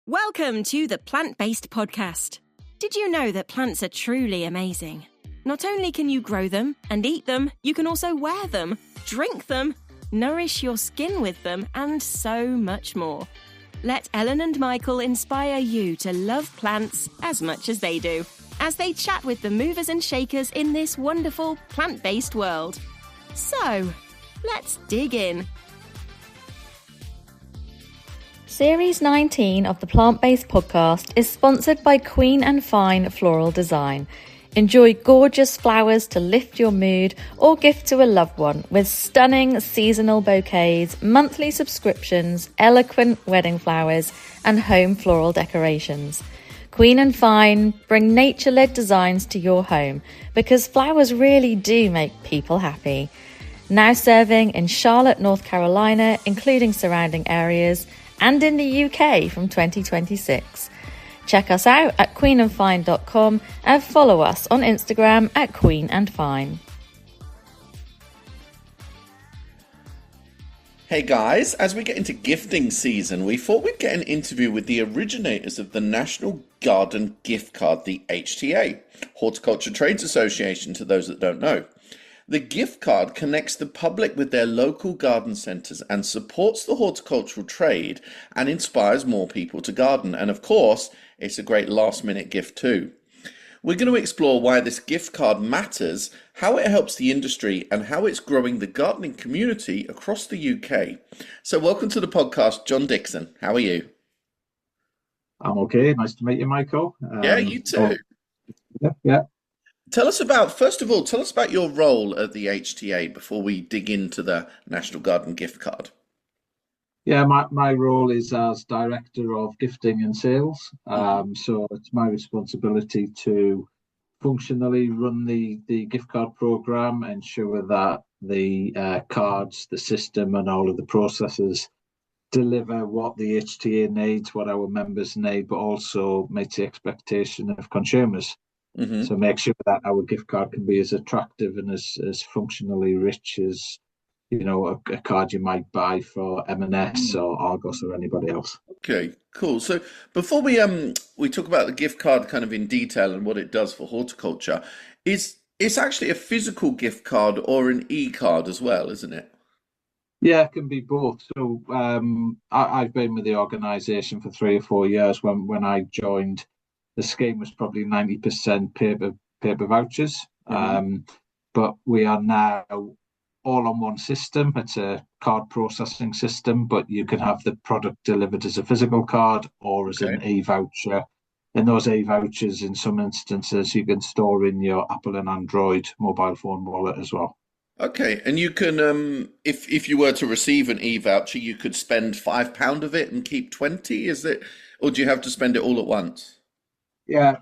Welcome to the Plant-Based Podcast. Did you know that plants are truly amazing? Not only can you grow them and eat them, you can also wear them, drink them, nourish your skin with them, and so much more. Let Ellen and Michael inspire you to love plants as much as they do, as they chat with the movers and shakers in this wonderful plant-based world. So, let's dig in. Series 19 of the Plant-Based Podcast is sponsored by Queen and Fine Floral Design. Enjoy gorgeous flowers to lift your mood or gift to a loved one with stunning seasonal bouquets, monthly subscriptions, eloquent wedding flowers, and home floral decorations. Queen and Fine bring nature-led designs to your home because flowers really do make people happy. Now serving in Charlotte, North Carolina, including surrounding areas, and in the UK from 2026. Check us out at queenandfine.com and follow us on Instagram at queenandfine. Hey guys, as we get into gifting season, we thought we'd get an interview with the originators of the National Garden Gift Card, the HTA, Horticulture Trades Association, to those that don't know. The gift card connects the public with their local garden centres and supports the horticultural trade and inspires more people to garden. And of course, it's a great last-minute gift too. We're going to explore why this gift card matters, how it helps the industry, and how it's growing the gardening community across the UK. So welcome to the podcast, John Dixon. How are you? I'm okay. Nice to meet you, Michael. Yeah, you too. Yeah. First of all, tell us about your role at the HTA before we dig into the National Garden Gift Card. Yeah, my role is as Director of Gifting and Sales. So it's my responsibility to functionally run the gift card program, ensure that the cards, the system and all of the processes deliver what the HTA needs, what our members need, but also meets the expectation of consumers. Mm-hmm. So make sure that our gift card can be as attractive and as functionally rich as, you know, a card you might buy for M&S or Argos or anybody else. Okay, cool. So before we talk about the gift card kind of in detail and what it does for horticulture, it's actually a physical gift card or an e-card as well, isn't it? Yeah, it can be both. So I've been with the organisation for 3 or 4 years. When I joined, the scheme was probably 90% paper vouchers, but we are now all on one system. It's a card processing system, but you can have the product delivered as a physical card or as an e-voucher. And those e-vouchers, in some instances, you can store in your Apple and Android mobile phone wallet as well. Okay, and you can, if you were to receive an e-voucher, you could spend £5 of it and keep 20, is it? Or do you have to spend it all at once? Yeah,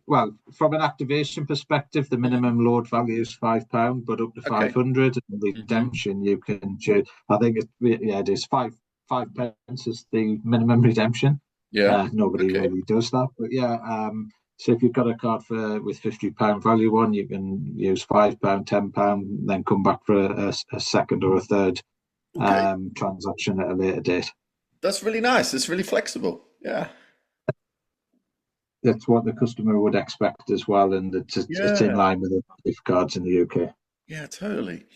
well, from an activation perspective, the minimum load value is £5, but up to 500. And the redemption you can choose. I think it is five pence is the minimum redemption. Yeah, nobody really does that, but yeah. So if you've got a card with £50 value on, you can use £5, £10, then come back for a second or a third transaction at a later date. That's really nice. It's really flexible. Yeah. That's what the customer would expect as well, and it's in line with the gift cards in the UK. Yeah, totally.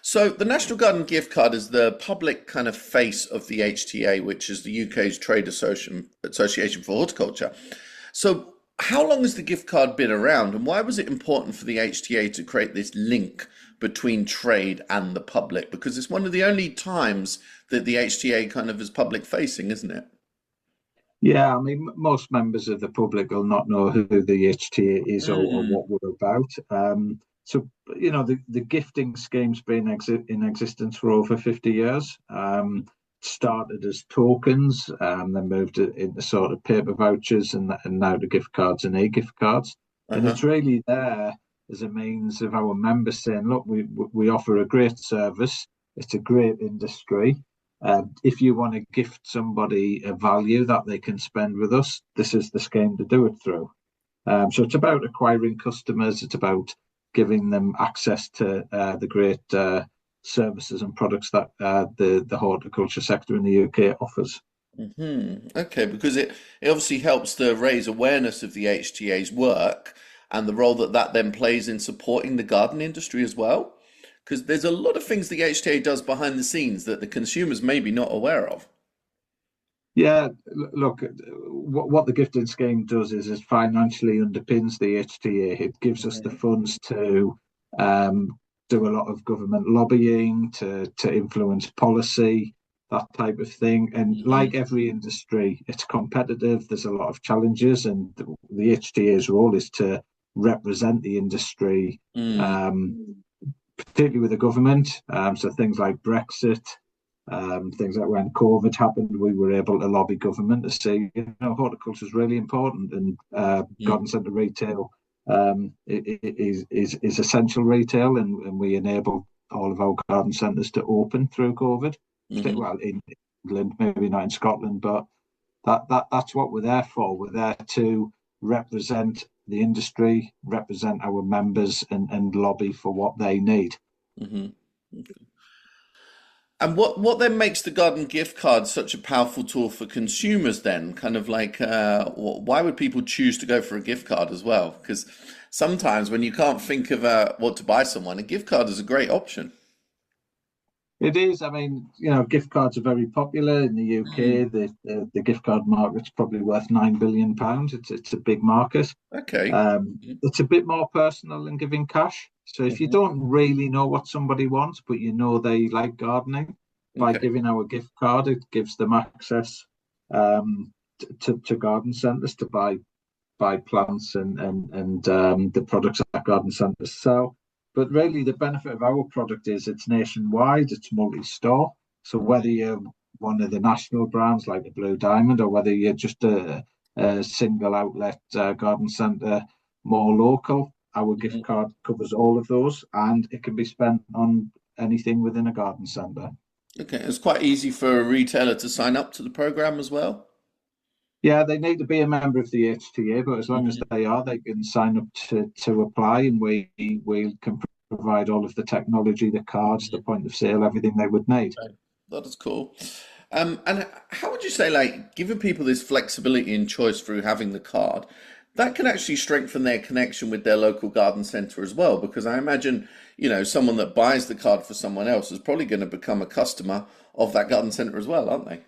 So the National Garden Gift Card is the public kind of face of the HTA, which is the UK's trade association for horticulture. So how long has the gift card been around, and why was it important for the HTA to create this link between trade and the public? Because it's one of the only times that the HTA kind of is public facing, isn't it? Yeah, I mean, most members of the public will not know who the HTA is or what we're about. So, you know, the gifting scheme's been in existence for over 50 years. Started as tokens, then moved into sort of paper vouchers and now the gift cards and e-gift cards. And it's really there as a means of our members saying, look, we offer a great service. It's a great industry. If you want to gift somebody a value that they can spend with us, this is the scheme to do it through. So it's about acquiring customers. It's about giving them access to the great services and products that the horticulture sector in the UK offers. Okay, because it obviously helps to raise awareness of the HTA's work and the role that that then plays in supporting the garden industry as well. Because there's a lot of things the HTA does behind the scenes that the consumers may be not aware of. Yeah, look, what the gifting scheme does is it financially underpins the HTA. It gives us the funds to um, do a lot of government lobbying, to influence policy, that type of thing. And like every industry, it's competitive. There's a lot of challenges, and the HTA's role is to represent the industry, Mm, um, particularly with the government. So things like Brexit, things like when COVID happened, we were able to lobby government to say, horticulture is really important, and garden centre retail is essential retail, and we enable all of our garden centres to open through COVID. Well, in England, maybe not in Scotland, but that's what we're there for. We're there to represent the industry, represent our members, and lobby for what they need. hmm And what then makes the garden gift card such a powerful tool for consumers then? Kind of like, why would people choose to go for a gift card as well? Because sometimes when you can't think of what to buy someone, a gift card is a great option. It is. I mean, gift cards are very popular in the UK. The gift card market's probably worth £9 billion. It's a big market. Okay. It's a bit more personal than giving cash. So if you don't really know what somebody wants, but you know they like gardening, by Okay. giving our gift card, it gives them access to garden centres to buy plants and the products that garden centres sell. But really, the benefit of our product is it's nationwide, it's multi-store. So whether you're one of the national brands like the Blue Diamond, or whether you're just a single outlet garden centre, more local, our gift card covers all of those, and it can be spent on anything within a garden centre. Okay. It's quite easy for a retailer to sign up to the program as well. Yeah, they need to be a member of the HTA, but as long as they are, they can sign up to apply, and we can provide all of the technology, the cards, the point of sale, everything they would need. That is cool. And how would you say, like, giving people this flexibility and choice through having the card, that can actually strengthen their connection with their local garden centre as well? Because I imagine, someone that buys the card for someone else is probably going to become a customer of that garden centre as well, aren't they?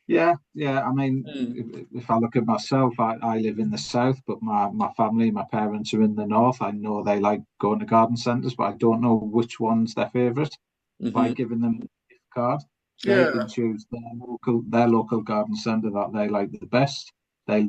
Yeah, yeah. I mean, Mm, if I look at myself, I live in the south, but my family, my parents are in the north. I know they like going to garden centres, but I don't know which one's their favourite. By hmm giving them the gift card, they can Yeah. choose their local garden centre that they like the best. They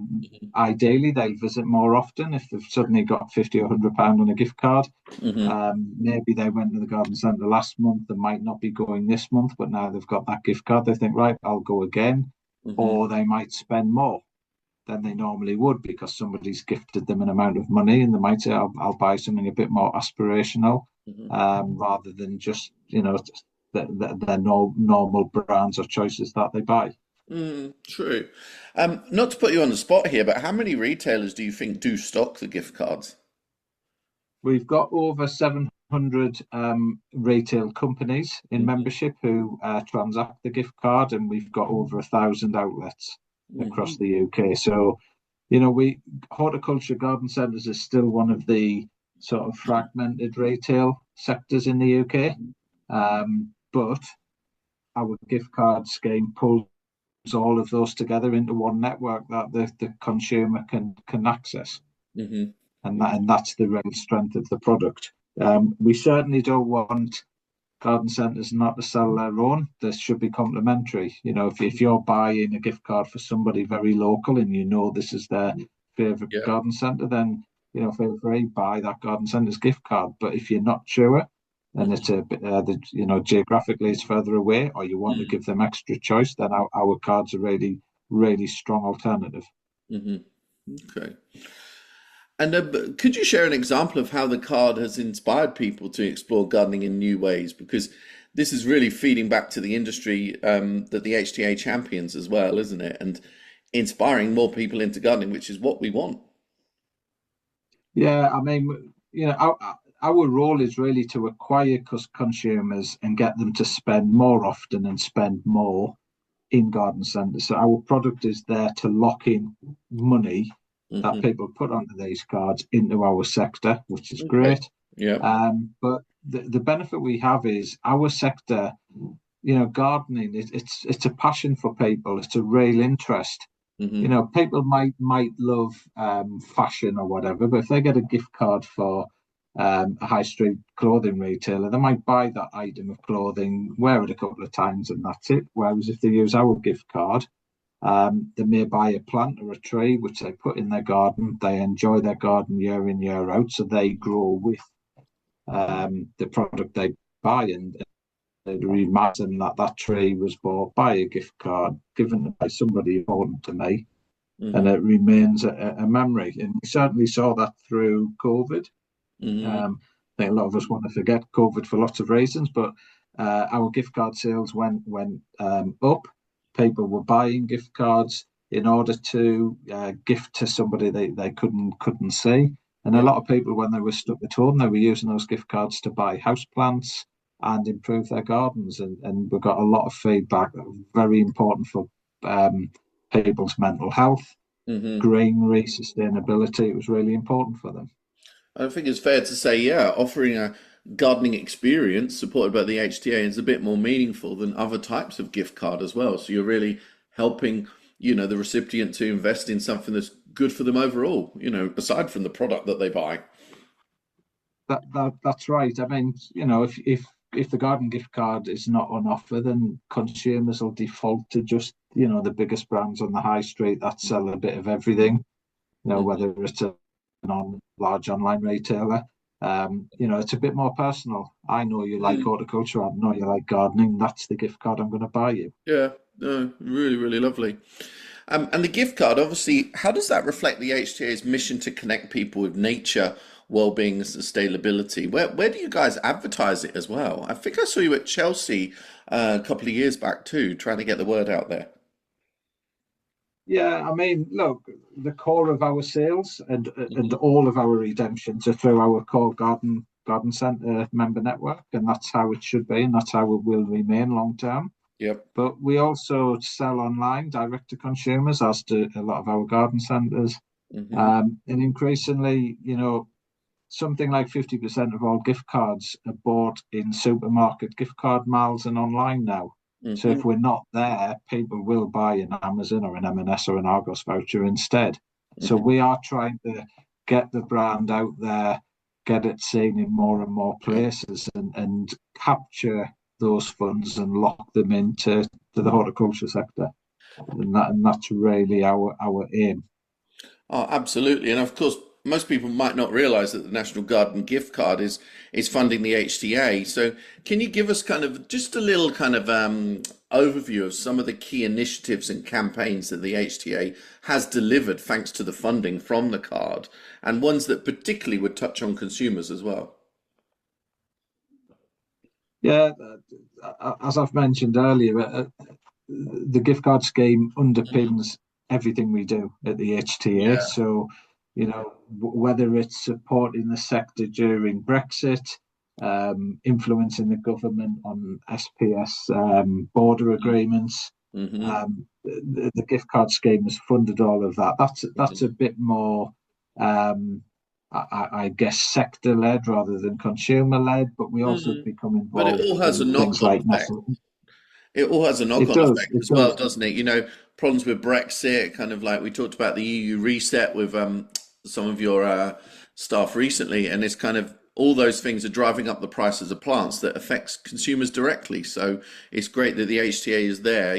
Ideally they'll visit more often if they've suddenly got 50 or £100 on a gift card. hmm Maybe they went to the garden centre last month and might not be going this month, but now they've got that gift card, they think, right, I'll go again. hmm Or they might spend more than they normally would because somebody's gifted them an amount of money, and they might say, I'll buy something a bit more aspirational, hmm rather than just, their normal brands or choices that they buy. True. Not to put you on the spot here, but how many retailers do you think do stock the gift cards? We've got over 700 retail companies in hmm membership who transact the gift card, and we've got over 1,000 outlets across the UK. So, we horticulture garden centres is still one of the sort of fragmented retail sectors in the UK, but our gift card scheme pulls all of those together into one network that the consumer can access, hmm and that's the real strength of the product. We certainly don't want garden centres not to sell their own. This should be complementary. If you're buying a gift card for somebody very local and this is their favourite Yeah. garden centre, then feel free, buy that garden centre's gift card. But if you're not sure and it's a bit, geographically it's further away, or you want to give them extra choice, then our cards are really, really strong alternative. hmm Okay. And could you share an example of how the card has inspired people to explore gardening in new ways? Because this is really feeding back to the industry that the HTA champions as well, isn't it? And inspiring more people into gardening, which is what we want. Yeah, I mean, our role is really to acquire consumers and get them to spend more often and spend more. in garden centres. So our product is there to lock in money that people put onto these cards into our sector, which is great. Yeah. But the benefit we have is our sector, gardening, it's a passion for people. It's a real interest. People might love fashion or whatever, but if they get a gift card for a high street clothing retailer, they might buy that item of clothing, wear it a couple of times, and that's it. Whereas if they use our gift card, they may buy a plant or a tree which they put in their garden. They enjoy their garden year in, year out, so they grow with the product they buy, and they'd imagine that tree was bought by a gift card given by somebody important to me, and it remains a memory. And we certainly saw that through COVID. I think a lot of us want to forget COVID for lots of reasons, but our gift card sales went up. People were buying gift cards in order to gift to somebody they couldn't see. And a lot of people, when they were stuck at home, they were using those gift cards to buy houseplants and improve their gardens. And we got a lot of feedback that was very important for people's mental health, greenery, sustainability. It was really important for them. I think it's fair to say, offering a gardening experience supported by the HTA is a bit more meaningful than other types of gift card as well. So you're really helping, the recipient to invest in something that's good for them overall, aside from the product that they buy. That's right. I mean, if the garden gift card is not on offer, then consumers will default to just, the biggest brands on the high street that sell a bit of everything, whether it's a large online retailer. It's a bit more personal. I know you like horticulture. I know you like gardening. That's the gift card I'm going to buy you. Yeah, no, really, really lovely. And the gift card, obviously, how does that reflect the HTA's mission to connect people with nature, well-being, and sustainability? Where do you guys advertise it as well? I think I saw you at Chelsea a couple of years back too, trying to get the word out there. Yeah, I mean, look, the core of our sales and all of our redemptions are through our core garden centre member network, and that's how it should be, and that's how it will remain long term. Yep. But we also sell online, direct to consumers, as do a lot of our garden centres. And increasingly, something like 50% of all gift cards are bought in supermarket gift card malls and online now. So if we're not there, people will buy an Amazon or an M&S or an Argos voucher instead. So we are trying to get the brand out there, get it seen in more and more places, and capture those funds and lock them into the horticulture sector. And that's really our aim. Oh, absolutely. And of course, most people might not realise that the National Garden Gift Card is funding the HTA. So can you give us kind of just a little kind of overview of some of the key initiatives and campaigns that the HTA has delivered thanks to the funding from the card, and ones that particularly would touch on consumers as well? Yeah, as I've mentioned earlier, the gift card scheme underpins everything we do at the HTA. Yeah. So, whether it's supporting the sector during Brexit, influencing the government on SPS border agreements, the gift card scheme has funded all of that. That's a bit more, I guess, sector-led rather than consumer-led, but we also become involved. But it all has a in things knock-on like effect. national. It all has a It knock-on does. effect It as well, does. doesn't it? Problems with Brexit, kind of like we talked about the EU reset with some of your staff recently, and it's kind of all those things are driving up the prices of plants that affects consumers directly. So it's great that the HTA is there,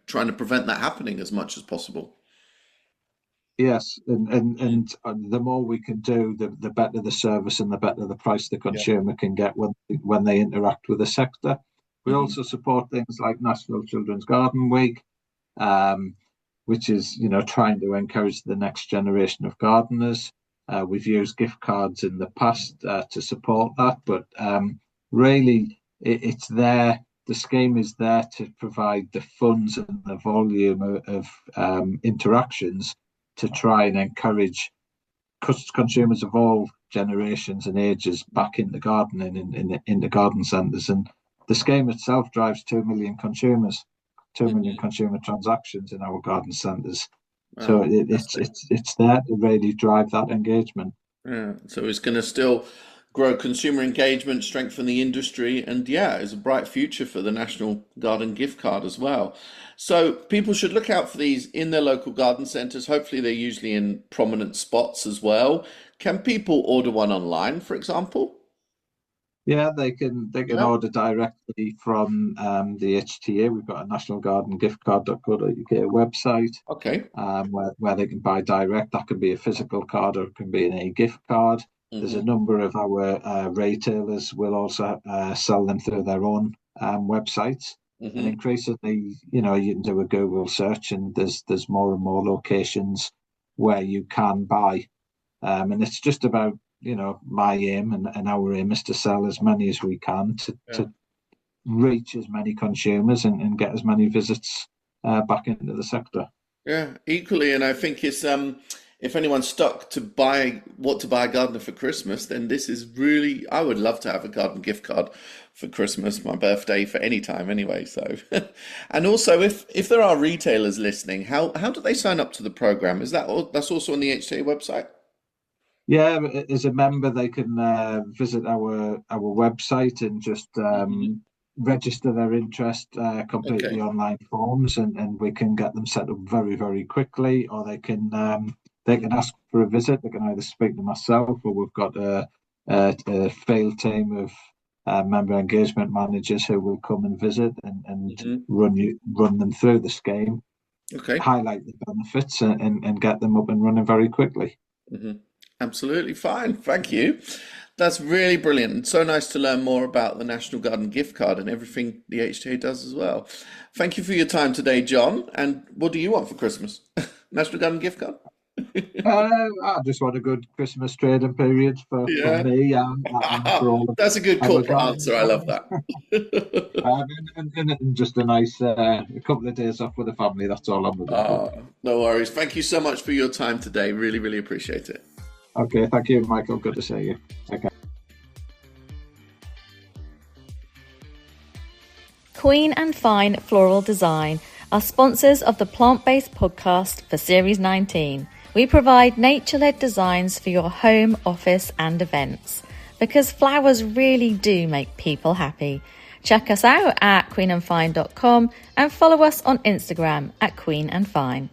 trying to prevent that happening as much as possible. Yes, and the more we can do, the better the service and the better the price the consumer can get when they interact with the sector. We also support things like National Children's Garden Week, which is trying to encourage the next generation of gardeners. We've used gift cards in the past to support that, but really it's there. The scheme is there to provide the funds and the volume of interactions to try and encourage consumers of all generations and ages back into gardening in the garden centres. And the scheme itself drives 2 million consumers. 2 million consumer transactions in our garden centres. Wow, so it's there to really drive that engagement. Yeah, so it's going to still grow consumer engagement, strengthen the industry, and yeah, it's a bright future for the National Garden gift card as well. So people should look out for these in their local garden centres. Hopefully, they're usually in prominent spots as well. Can people order one online, for example? Yeah, they can Yeah. order directly from the HTA. We've got a National Garden giftcard.co.uk website Okay. where they can buy direct. That can be a physical card or it can be an e-gift card. There's a number of our retailers will also sell them through their own websites. And increasingly, you can do a Google search and there's more and more locations where you can buy. And it's just about, my aim and our aim is to sell as many as we can to reach as many consumers and get as many visits back into the sector. Yeah, equally, and I think it's if anyone's stuck to buy what to buy a gardener for Christmas, then this is really, I would love to have a garden gift card for Christmas, my birthday, for any time anyway. So, and also if there are retailers listening, how do they sign up to the program? Is that's also on the HTA website? Yeah, as a member, they can visit our website and just register their interest, complete the online forms, and we can get them set up very, very quickly. Or they can ask for a visit. They can either speak to myself, or we've got a field team of member engagement managers who will come and visit and run them through the scheme, highlight the benefits, and get them up and running very quickly. Absolutely fine. Thank you. That's really brilliant. So nice to learn more about the National Garden gift card and everything the HTA does as well. Thank you for your time today, John. And what do you want for Christmas? National Garden gift card? I just want a good Christmas trading period for me and for all of That's a good corporate answer. I love that. and just a nice a couple of days off with the family. That's all I'm looking for. No worries. Thank you so much for your time today. Really, really appreciate it. Okay, thank you, Michael. Good to see you. Take care. Queen and Fine Floral Design are sponsors of the Plant-Based Podcast for Series 19. We provide nature-led designs for your home, office and events because flowers really do make people happy. Check us out at queenandfine.com and follow us on Instagram at queenandfine.